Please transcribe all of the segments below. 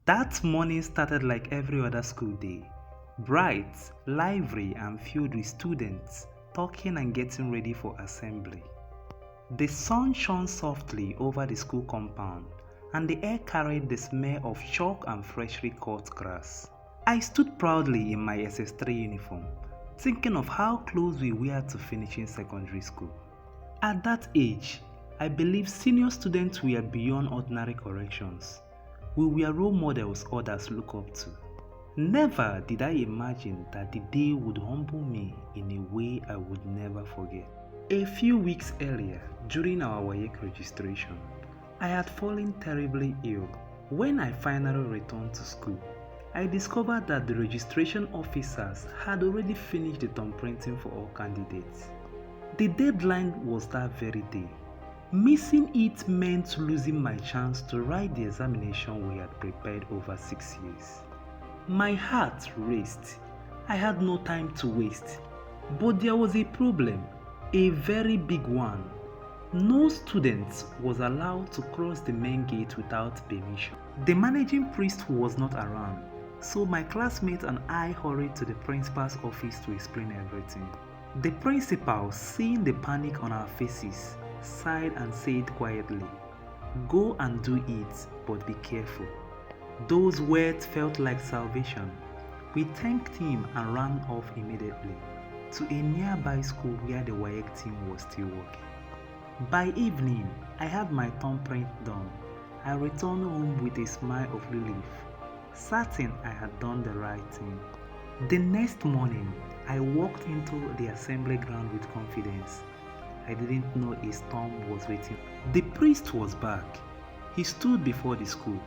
That morning started like every other school day, bright, lively, and filled with students talking and getting ready for assembly. The sun shone softly over the school compound, and the air carried the smell of chalk and freshly cut grass. I stood proudly in my SS3 uniform, thinking of how close we were to finishing secondary school. At that age, I believe senior students were beyond ordinary corrections. We were role models others look up to. Never did I imagine that the day would humble me in a way I would never forget. A few weeks earlier, during our WAEC registration, I had fallen terribly ill. When I finally returned to school, I discovered that the registration officers had already finished the thumbprinting for all candidates. The deadline was that very day. Missing it meant losing my chance to write the examination we had prepared over 6 years. My heart raced. I had no time to waste. But there was a problem, a very big one. No student was allowed to cross the main gate without permission. The managing priest was not around, so my classmates and I hurried to the principal's office to explain everything. The principal, seeing the panic on our faces, sighed and said quietly, "Go and do it, but be careful." Those words felt like salvation. We thanked him and ran off immediately to a nearby school where the WAEC team was still working. By evening, I had my thumbprint done. I returned home with a smile of relief, certain I had done the right thing. The next morning, I walked into the assembly ground with confidence. I didn't know a storm was waiting. The priest was back. He stood before the school,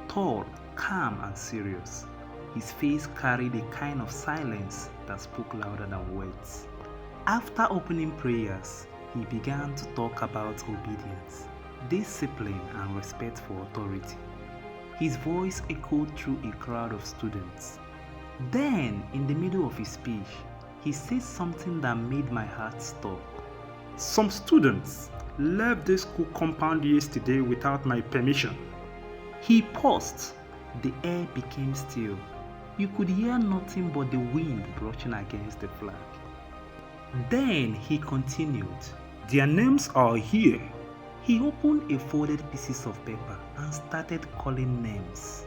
tall, calm, and serious. His face carried a kind of silence that spoke louder than words. After opening prayers, he began to talk about obedience, discipline, and respect for authority. His voice echoed through a crowd of students. Then, in the middle of his speech, he said something that made my heart stop. "Some students left the school compound yesterday without my permission." He paused. The air became still. You could hear nothing but the wind brushing against the flag. Then he continued, "Their names are here." He opened a folded pieces of paper and started calling names.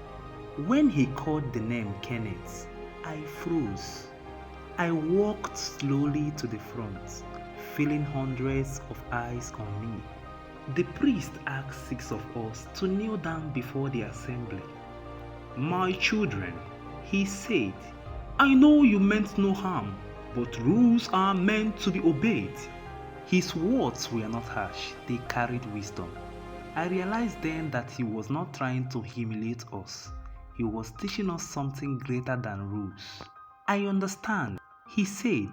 When he called the name Kenneth, I froze. I walked slowly to the front, feeling hundreds of eyes on me. The priest asked 6 of us to kneel down before the assembly. "My children," he said, "I know you meant no harm, but rules are meant to be obeyed." His words were not harsh, they carried wisdom. I realized then that he was not trying to humiliate us. He was teaching us something greater than rules. "I understand," he said,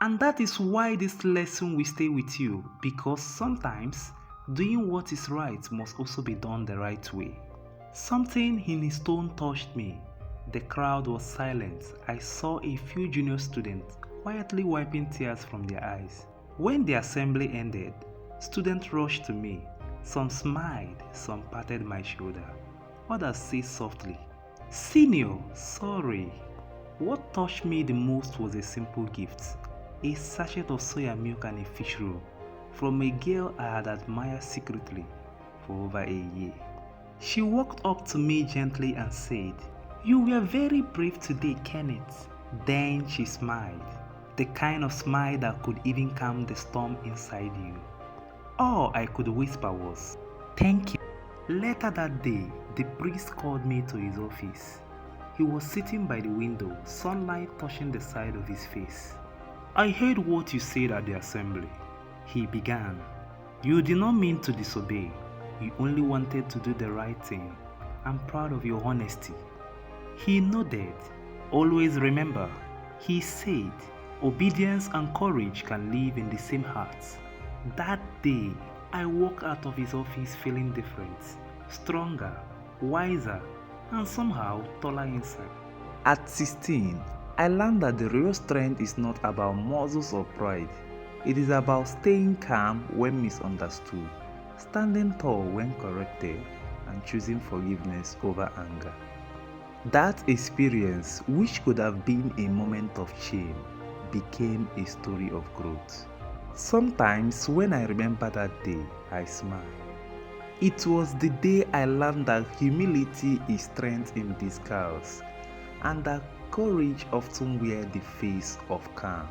"and that is why this lesson will stay with you, because sometimes doing what is right must also be done the right way." Something in his tone touched me. The crowd was silent. I saw a few junior students quietly wiping tears from their eyes. When the assembly ended, students rushed to me. Some smiled, some patted my shoulder. Others said softly, "Senior, sorry." What touched me the most was a simple gift, a sachet of soya milk and a fish roll, from a girl I had admired secretly for over a year. She walked up to me gently and said, "You were very brave today, Kenneth." Then she smiled, the kind of smile that could even calm the storm inside you. All I could whisper was, "Thank you." Later that day, the priest called me to his office. He was sitting by the window, sunlight touching the side of his face. "I heard what you said at the assembly," he began. "You did not mean to disobey. You only wanted to do the right thing. I'm proud of your honesty." He nodded. "Always remember," he said, "obedience and courage can live in the same heart." That day, I walked out of his office feeling different, stronger, wiser, and somehow taller inside. At 16, I learned that the real strength is not about muscles or pride. It is about staying calm when misunderstood, standing tall when corrected, and choosing forgiveness over anger. That experience, which could have been a moment of shame, became a story of growth. Sometimes when I remember that day, I smile. It was the day I learned that humility is strength in disguise, and that courage often wears the face of calm.